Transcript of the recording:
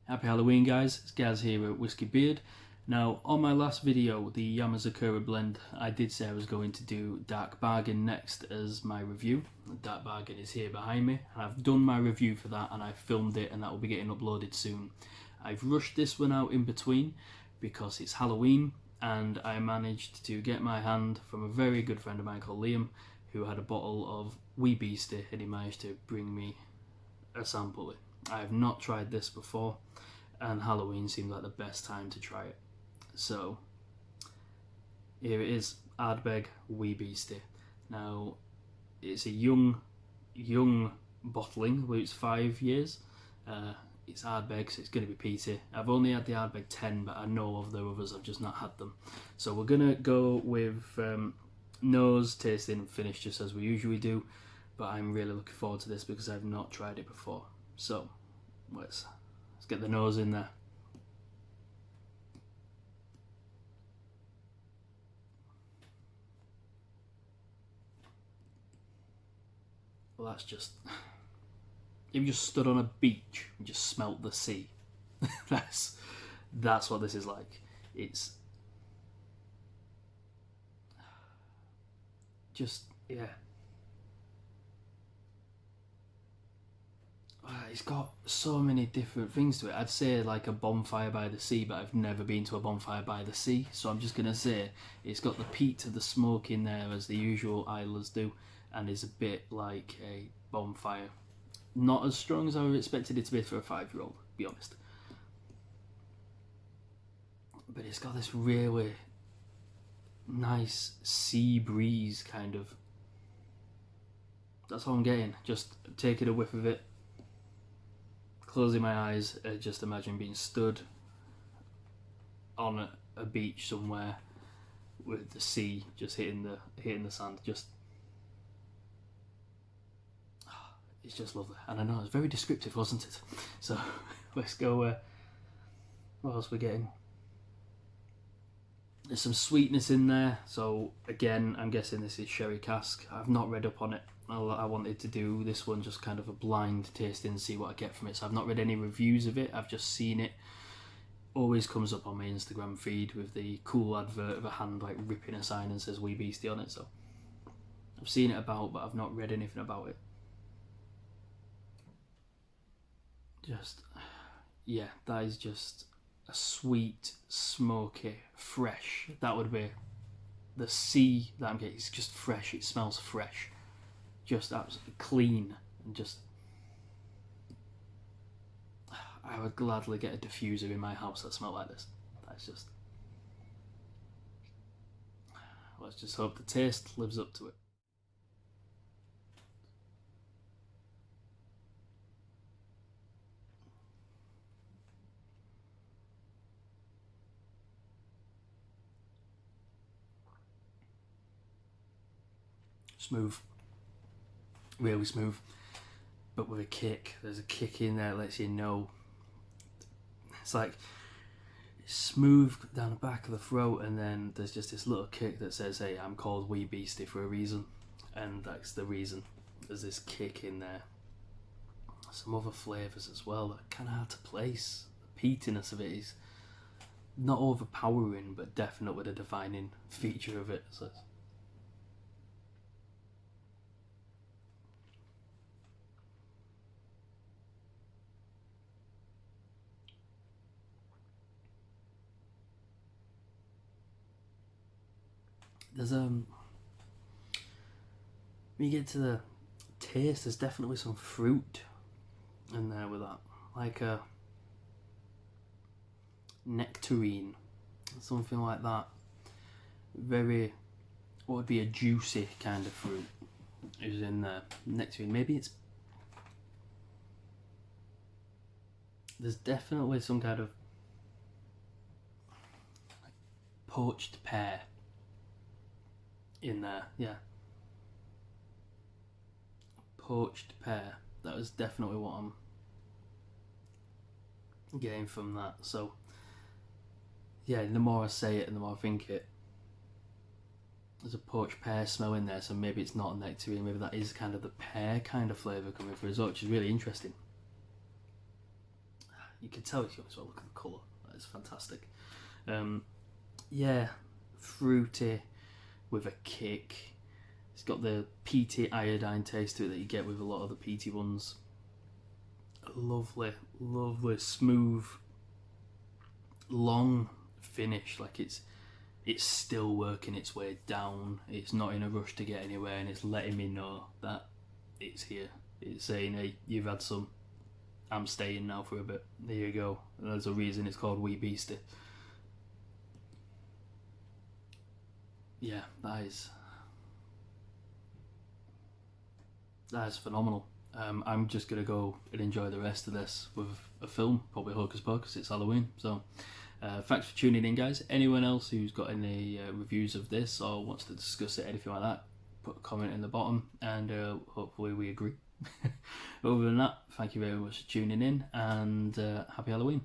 Happy Halloween, guys. It's Gaz here at Whisky Beard. Now, on my last video, the Yamazakura blend, I did say I was going to do Dark Bargain next as my review. Dark Bargain is here behind me, and I've done my review for that, and I've filmed it, and that will be getting uploaded soon. I've rushed this one out in between because it's Halloween, and I managed to get my hand from a very good friend of mine called Liam, who had a bottle of Beastie, and he managed to bring me a sample. I have not tried this before, and Halloween seemed like the best time to try it. So here it is, Ardbeg Beastie. Now it's a young bottling. I believe it's 5 years. It's Ardbeg, so it's going to be peaty. I've only had the Ardbeg 10, but I know of the others. I've just not had them. So we're gonna go with nose, tasting, and finish just as we usually do. But I'm really looking forward to this because I've not tried it before. So let's get the nose in there. Well, that's just, if you just stood on a beach and just smelt the sea, that's what this is like. It's just, yeah. It's got so many different things to it. I'd say like a bonfire by the sea, but I've never been to a bonfire by the sea, so I'm just gonna say it's got the peat of the smoke in there as the usual Islers do, and is a bit like a bonfire. Not as strong as I would have expected it to be for a 5-year-old, to be honest. But it's got this really nice sea breeze kind of. That's all I'm getting. Just taking a whiff of it, closing my eyes, just imagine being stood on a beach somewhere with the sea just hitting the sand. Just, it's just lovely. And I know it's very descriptive, wasn't it? So let's go. What else we're getting? There's some sweetness in there. So again, I'm guessing this is sherry cask. I've not read up on it. I wanted to do this one just kind of a blind tasting and see what I get from it. So I've not read any reviews of it. I've just seen it. Always comes up on my Instagram feed with the cool advert of a hand like ripping a sign and says Beastie on it. So I've seen it about, but I've not read anything about it. Just, yeah, that is just a sweet, smoky, fresh. That would be the sea that I'm getting. It's just fresh. It smells fresh. Just absolutely clean, and just, I would gladly get a diffuser in my house that smelled like this. That's just, let's just hope the taste lives up to it. Smooth, really smooth, but with a kick. There's a kick in there that lets you know. It's like it's smooth down the back of the throat, and then there's just this little kick that says, hey, I'm called Beastie for a reason, and that's the reason. There's this kick in there. Some other flavours as well that are kind of hard to place. The peatiness of it is not overpowering, but definitely the defining feature of it. So there's when you get to the taste, there's definitely some fruit in there with that, like a nectarine, something like that. Very, what would be a juicy kind of fruit is in there. Nectarine, maybe it's, there's definitely some kind of poached pear in there, yeah. Poached pear. That was definitely what I'm getting from that. So yeah, the more I say it and the more I think it, there's a poached pear smell in there, so maybe it's not a nectarine, maybe that is kind of the pear kind of flavour coming through as well, which is really interesting. You can tell if you as well look at the colour. That is fantastic. Yeah, fruity with a kick. It's got the peaty iodine taste to it that you get with a lot of the peaty ones. Lovely, lovely, smooth, long finish. Like it's still working its way down. It's not in a rush to get anywhere, and it's letting me know that it's here. It's saying, hey, you've had some. I'm staying now for a bit. There you go. And there's a reason it's called Wee Beastie. Yeah, that is phenomenal. I'm just going to go and enjoy the rest of this with a film, probably Hocus Pocus. It's Halloween. So thanks for tuning in, guys. Anyone else who's got any reviews of this or wants to discuss it, anything like that, put a comment in the bottom, and hopefully we agree. Other than that, thank you very much for tuning in, and happy Halloween.